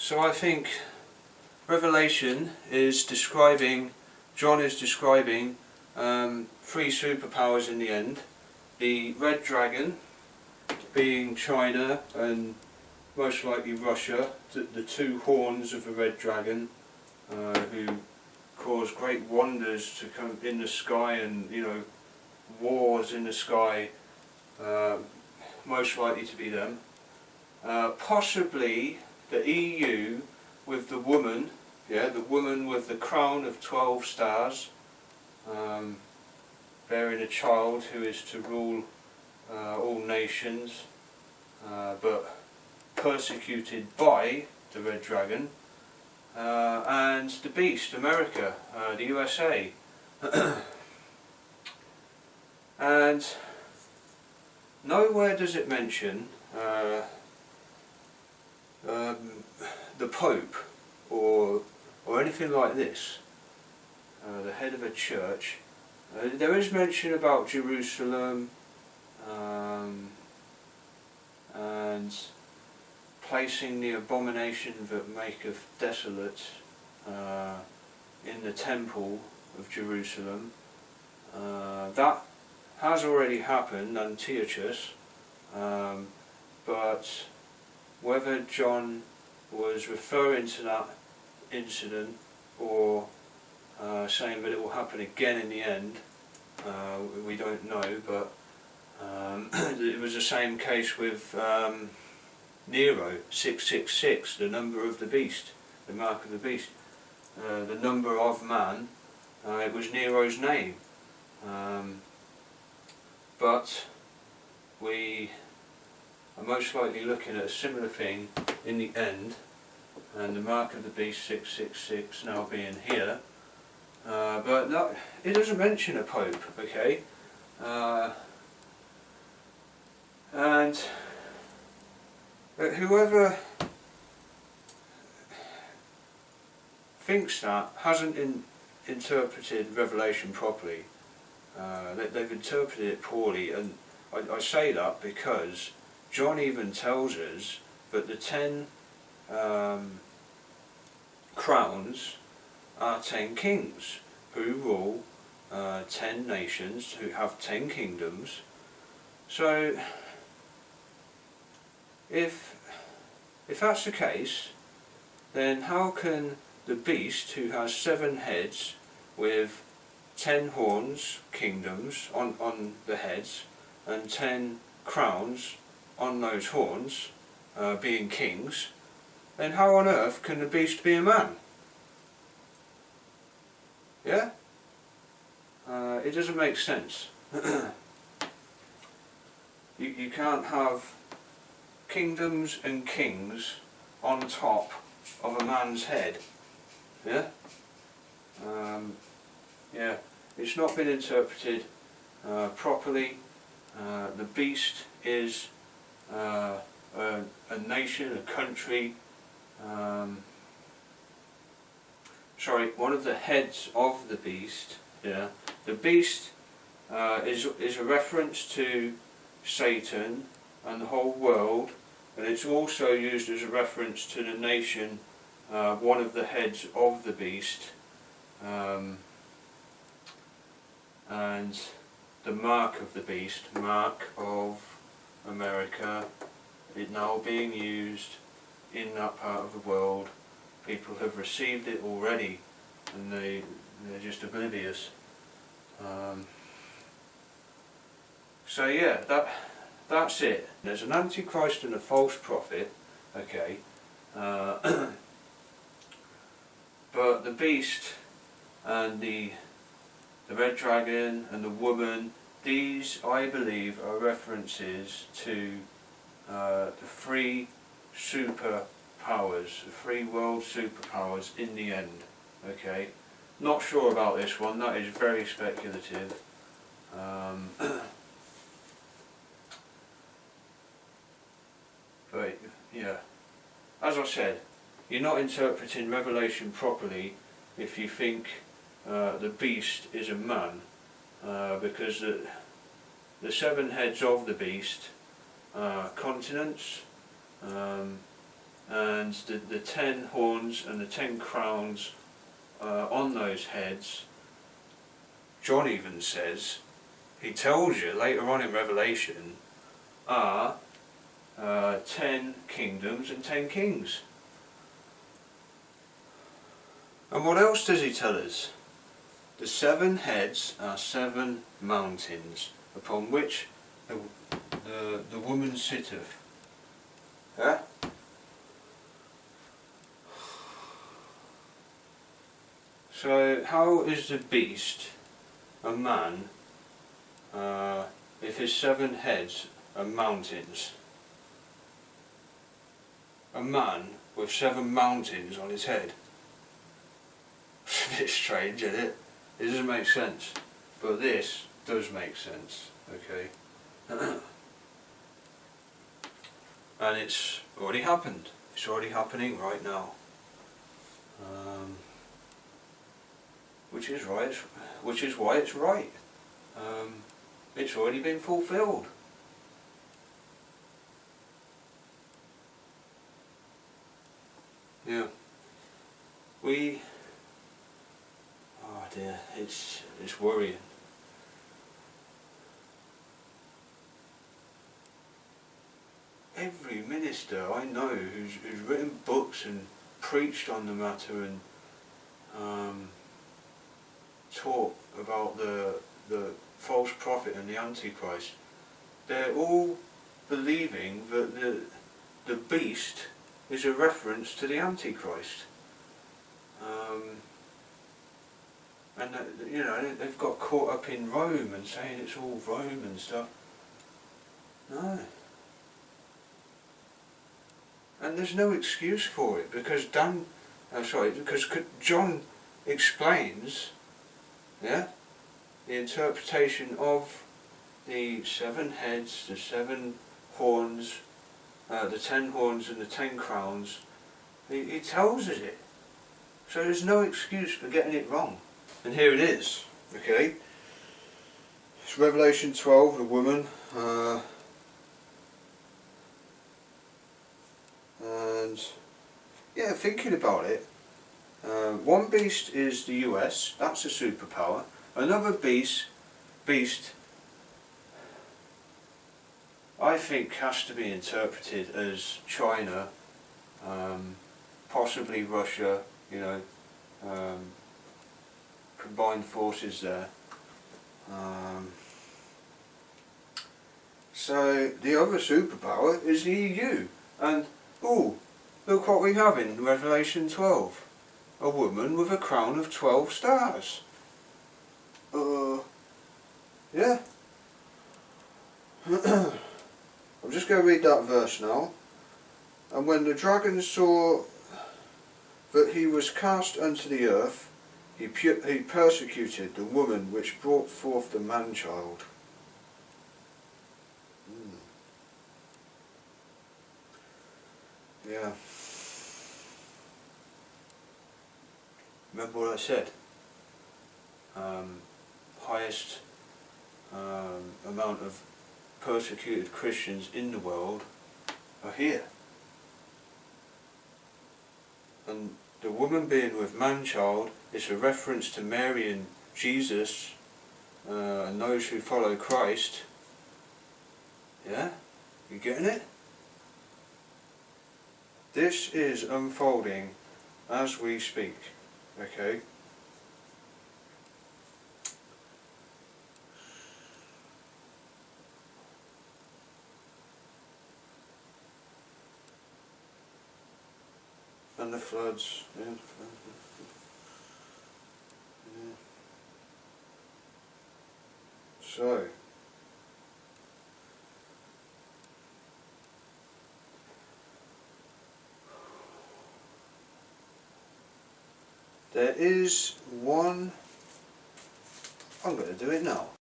So I think Revelation is describing, John is describing three superpowers in the end. The red dragon being China and most likely Russia, the two horns of the red dragon who cause great wonders to come in the sky, and wars in the sky, most likely to be them. Possibly the EU with the woman, the woman with the crown of 12 stars, bearing a child who is to rule all nations, but persecuted by the red dragon, and the beast, America, the USA. And nowhere does it mention the Pope or anything like this, the head of a church. There is mention about Jerusalem and placing the abomination that maketh desolate in the temple of Jerusalem. That has already happened, Antiochus, but whether John was referring to that incident or saying that it will happen again in the end, we don't know, but it was the same case with Nero, 666, the number of the beast, the mark of the beast, the number of man. It was Nero's name, but we are most likely looking at a similar thing in the end, and the mark of the beast 666 now being here, but no, it doesn't mention a pope, okay, and whoever thinks that hasn't interpreted Revelation properly. They've interpreted it poorly, and I say that because John even tells us that the 10 crowns are 10 kings who rule 10 nations, who have 10 kingdoms. So if that's the case, then how can the beast, who has 7 heads with 10 horns, kingdoms on the heads, and 10 crowns on those horns, being kings, then how on earth can the beast be a man? Yeah? It doesn't make sense. You can't have kingdoms and kings on top of a man's head. Yeah? Yeah, it's not been interpreted properly. The beast is a nation, a country, sorry, one of the heads of the beast. Yeah, the beast is a reference to Satan and the whole world, and it's also used as a reference to the nation, one of the heads of the beast, and the mark of the beast, mark of America, is now being used in that part of the world. People have received it already, and they're just oblivious. So yeah, that's it. There's an antichrist and a false prophet, okay, but the beast and the red dragon and the woman, these I believe are references to the 3 superpowers, the 3 world superpowers in the end, okay. Not sure about this one, that is very speculative. But yeah, as I said, you're not interpreting Revelation properly if you think the beast is a man, because the 7 heads of the beast are continents, and the 10 horns and the 10 crowns on those heads, John even says, he tells you later on in Revelation, are 10 kingdoms and 10 kings. And what else does he tell us? The 7 heads are 7 mountains upon which the woman sitteth. Yeah? So how is the beast a man if his 7 heads are mountains? A man with 7 mountains on his head. It's a bit strange, isn't it? It doesn't make sense. But this does make sense, okay? And it's already happened. It's already happening right now. Which is right. Which is why it's right. It's already been fulfilled. Yeah. Oh dear, it's worrying. Every minister I know who's written books and preached on the matter and taught about the false prophet and the Antichrist, they're all believing that the beast is a reference to the Antichrist. And you know, they've got caught up in Rome and saying it's all Rome and stuff. No. And there's no excuse for it because because John explains, yeah, the interpretation of the 7 heads, the 7 horns, the 10 horns and the 10 crowns. He tells us it. So there's no excuse for getting it wrong. And here it is, okay? It's Revelation 12, the woman. And yeah, thinking about it, one beast is the US, that's a superpower. Another beast I think has to be interpreted as China, possibly Russia, you know, combined forces there. So the other superpower is the EU, and oh, look what we have in Revelation 12. A woman with a crown of 12 stars. Yeah. I'm just going to read that verse now. And when the dragon saw that he was cast unto the earth, he persecuted the woman which brought forth the man-child. Yeah. Remember what I said? Highest amount of persecuted Christians in the world are here. And the woman being with man-child is a reference to Mary and Jesus and those who follow Christ. Yeah? You getting it? This is unfolding as we speak, okay? And the floods, yeah. So, there is one, I'm going to do it now.